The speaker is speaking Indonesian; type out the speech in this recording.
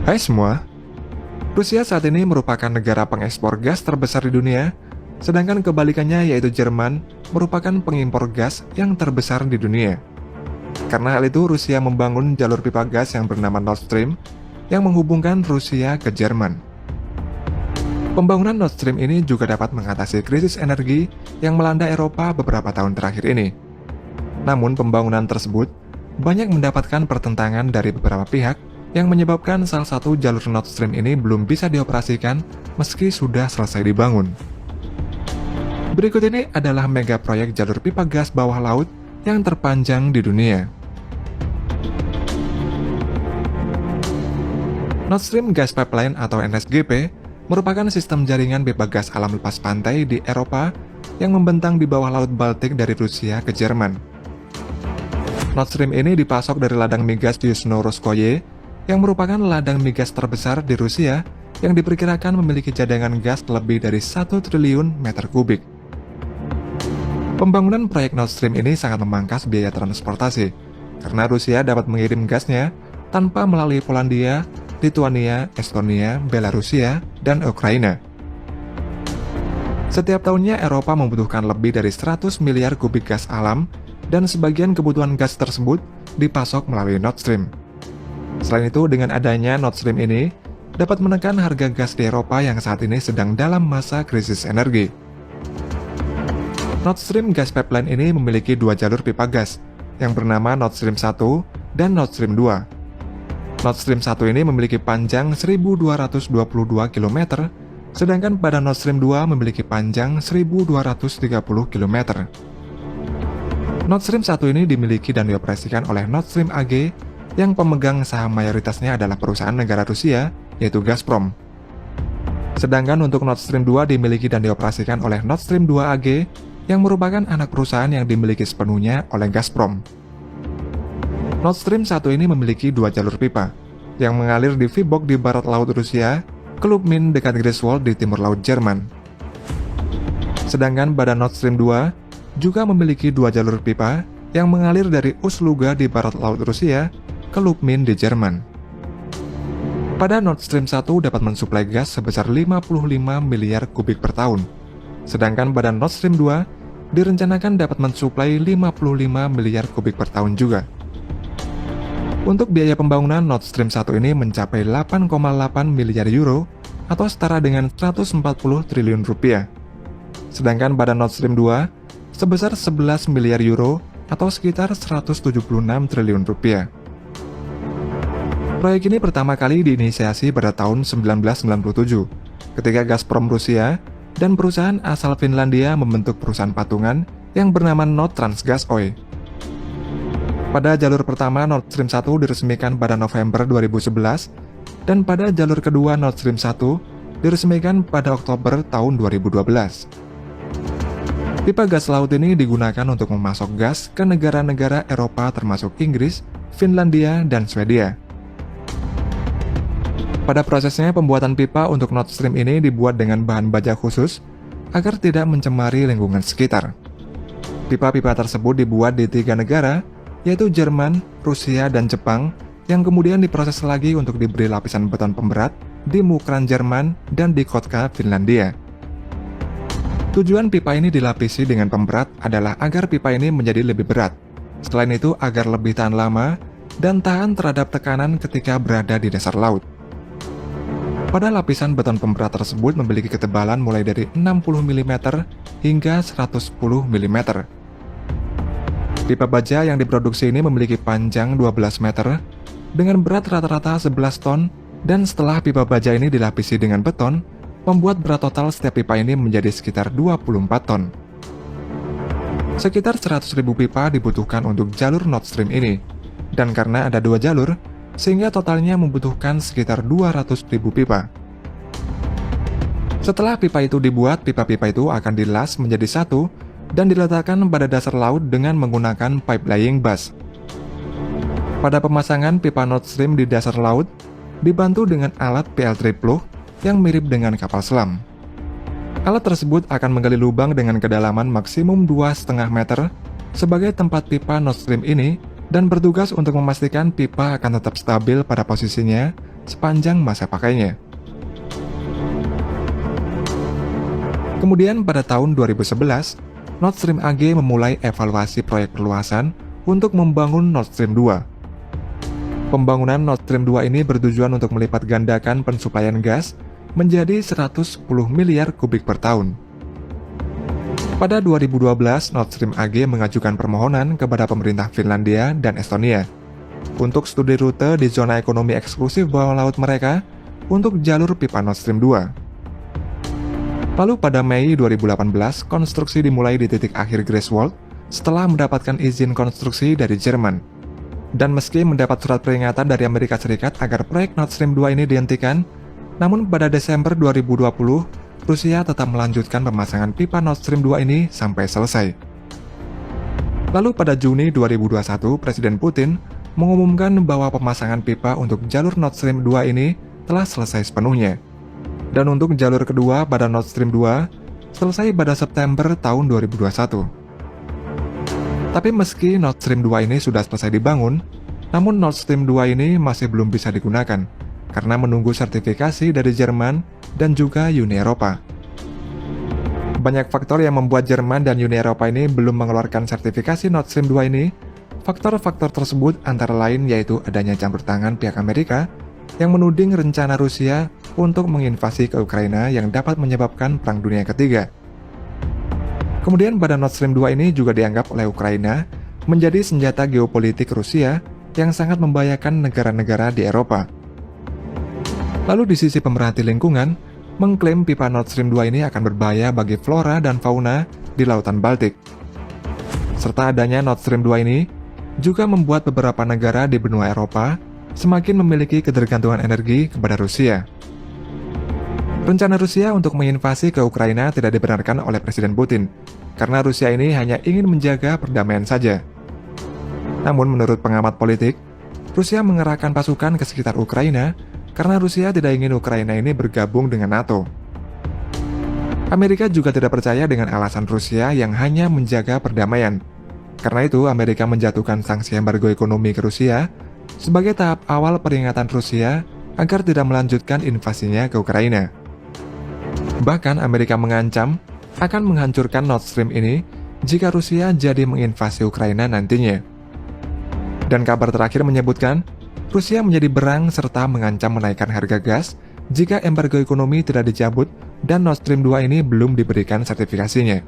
Hai semua, Rusia saat ini merupakan negara pengekspor gas terbesar di dunia, sedangkan kebalikannya yaitu Jerman merupakan pengimpor gas yang terbesar di dunia. Karena hal itu, Rusia membangun jalur pipa gas yang bernama Nord Stream yang menghubungkan Rusia ke Jerman. Pembangunan Nord Stream ini juga dapat mengatasi krisis energi yang melanda Eropa beberapa tahun terakhir ini. Namun pembangunan tersebut banyak mendapatkan pertentangan dari beberapa pihak yang menyebabkan salah satu jalur Nord Stream ini belum bisa dioperasikan meski sudah selesai dibangun. Berikut ini adalah mega proyek jalur pipa gas bawah laut yang terpanjang di dunia. Nord Stream Gas Pipeline atau NSGP merupakan sistem jaringan pipa gas alam lepas pantai di Eropa yang membentang di bawah Laut Baltik dari Rusia ke Jerman. Nord Stream ini dipasok dari ladang migas Yuzhno-Russkoye yang merupakan ladang migas terbesar di Rusia yang diperkirakan memiliki cadangan gas lebih dari 1 triliun meter kubik. Pembangunan proyek Nord Stream ini sangat memangkas biaya transportasi, karena Rusia dapat mengirim gasnya tanpa melalui Polandia, Lituania, Estonia, Belarusia, dan Ukraina. Setiap tahunnya Eropa membutuhkan lebih dari 100 miliar kubik gas alam, dan sebagian kebutuhan gas tersebut dipasok melalui Nord Stream. Selain itu, dengan adanya Nord Stream ini, dapat menekan harga gas di Eropa yang saat ini sedang dalam masa krisis energi. Nord Stream Gas Pipeline ini memiliki dua jalur pipa gas, yang bernama Nord Stream 1 dan Nord Stream 2. Nord Stream 1 ini memiliki panjang 1.222 km, sedangkan pada Nord Stream 2 memiliki panjang 1.230 km. Nord Stream 1 ini dimiliki dan dioperasikan oleh Nord Stream AG, yang pemegang saham mayoritasnya adalah perusahaan negara Rusia, yaitu Gazprom. Sedangkan untuk Nord Stream 2 dimiliki dan dioperasikan oleh Nord Stream 2 AG, yang merupakan anak perusahaan yang dimiliki sepenuhnya oleh Gazprom. Nord Stream 1 ini memiliki dua jalur pipa, yang mengalir di Vyborg di barat laut Rusia, ke Lubmin dekat Greifswald di timur laut Jerman. Sedangkan badan Nord Stream 2 juga memiliki dua jalur pipa, yang mengalir dari Ust-Luga di barat laut Rusia, ke Lubmin di Jerman. Pada Nord Stream 1 dapat mensuplai gas sebesar 55 miliar kubik per tahun, sedangkan badan Nord Stream 2 direncanakan dapat mensuplai 55 miliar kubik per tahun juga. Untuk biaya pembangunan Nord Stream 1 ini mencapai 8,8 miliar euro atau setara dengan 140 triliun rupiah. Sedangkan badan Nord Stream 2 sebesar 11 miliar euro atau sekitar 176 triliun rupiah. Proyek ini pertama kali diinisiasi pada tahun 1997, ketika Gazprom Rusia dan perusahaan asal Finlandia membentuk perusahaan patungan yang bernama Nord Transgas Oy. Pada jalur pertama Nord Stream 1 diresmikan pada November 2011, dan pada jalur kedua Nord Stream 1 diresmikan pada Oktober tahun 2012. Pipa gas laut ini digunakan untuk memasok gas ke negara-negara Eropa termasuk Inggris, Finlandia, dan Swedia. Pada prosesnya, pembuatan pipa untuk Nord Stream ini dibuat dengan bahan baja khusus agar tidak mencemari lingkungan sekitar. Pipa-pipa tersebut dibuat di 3 negara, yaitu Jerman, Rusia, dan Jepang, yang kemudian diproses lagi untuk diberi lapisan beton pemberat di Mukran Jerman dan di Kotka, Finlandia. Tujuan pipa ini dilapisi dengan pemberat adalah agar pipa ini menjadi lebih berat. Selain itu, agar lebih tahan lama dan tahan terhadap tekanan ketika berada di dasar laut. Pada lapisan beton pemberat tersebut memiliki ketebalan mulai dari 60 mm hingga 110 mm. Pipa baja yang diproduksi ini memiliki panjang 12 meter dengan berat rata-rata 11 ton, dan setelah pipa baja ini dilapisi dengan beton, membuat berat total setiap pipa ini menjadi sekitar 24 ton. Sekitar 100.000 pipa dibutuhkan untuk jalur Nord Stream ini, dan karena ada dua jalur, sehingga totalnya membutuhkan sekitar 200.000 pipa. Setelah pipa itu dibuat, pipa-pipa itu akan dilas menjadi satu dan diletakkan pada dasar laut dengan menggunakan pipe laying bus. Pada pemasangan pipa Nord Stream di dasar laut, dibantu dengan alat PL3 plug yang mirip dengan kapal selam. Alat tersebut akan menggali lubang dengan kedalaman maksimum 2,5 meter sebagai tempat pipa Nord Stream ini, dan bertugas untuk memastikan pipa akan tetap stabil pada posisinya sepanjang masa pakainya. Kemudian pada tahun 2011, Nord Stream AG memulai evaluasi proyek perluasan untuk membangun Nord Stream 2. Pembangunan Nord Stream 2 ini bertujuan untuk melipat gandakan pensuplaian gas menjadi 110 miliar kubik per tahun. Pada 2012, Nord Stream AG mengajukan permohonan kepada pemerintah Finlandia dan Estonia untuk studi rute di zona ekonomi eksklusif bawah laut mereka untuk jalur pipa Nord Stream 2. Lalu pada Mei 2018, konstruksi dimulai di titik akhir Greifswald setelah mendapatkan izin konstruksi dari Jerman. Dan meski mendapat surat peringatan dari Amerika Serikat agar proyek Nord Stream 2 ini dihentikan, namun pada Desember 2020, Rusia tetap melanjutkan pemasangan pipa Nord Stream 2 ini sampai selesai. Lalu pada Juni 2021, Presiden Putin mengumumkan bahwa pemasangan pipa untuk jalur Nord Stream 2 ini telah selesai sepenuhnya. Dan untuk jalur kedua pada Nord Stream 2 selesai pada September tahun 2021. Tapi meski Nord Stream 2 ini sudah selesai dibangun, namun Nord Stream 2 ini masih belum bisa digunakan karena menunggu sertifikasi dari Jerman dan juga Uni Eropa. Banyak faktor yang membuat Jerman dan Uni Eropa ini belum mengeluarkan sertifikasi Nord Stream 2 ini. Faktor-faktor tersebut antara lain yaitu adanya campur tangan pihak Amerika yang menuding rencana Rusia untuk menginvasi ke Ukraina yang dapat menyebabkan Perang Dunia Ketiga. Kemudian pada Nord Stream 2 ini juga dianggap oleh Ukraina menjadi senjata geopolitik Rusia yang sangat membahayakan negara-negara di Eropa. Lalu di sisi pemerhati lingkungan, mengklaim pipa Nord Stream 2 ini akan berbahaya bagi flora dan fauna di Lautan Baltik. Serta adanya Nord Stream 2 ini juga membuat beberapa negara di benua Eropa semakin memiliki ketergantungan energi kepada Rusia. Rencana Rusia untuk menginvasi ke Ukraina tidak dibenarkan oleh Presiden Putin, karena Rusia ini hanya ingin menjaga perdamaian saja. Namun menurut pengamat politik, Rusia mengerahkan pasukan ke sekitar Ukraina karena Rusia tidak ingin Ukraina ini bergabung dengan NATO. Amerika juga tidak percaya dengan alasan Rusia yang hanya menjaga perdamaian. Karena itu, Amerika menjatuhkan sanksi embargo ekonomi ke Rusia sebagai tahap awal peringatan Rusia agar tidak melanjutkan invasinya ke Ukraina. Bahkan Amerika mengancam akan menghancurkan Nord Stream ini jika Rusia jadi menginvasi Ukraina nantinya. Dan kabar terakhir menyebutkan, Rusia menjadi berang serta mengancam menaikkan harga gas jika embargo ekonomi tidak dicabut dan Nord Stream 2 ini belum diberikan sertifikasinya.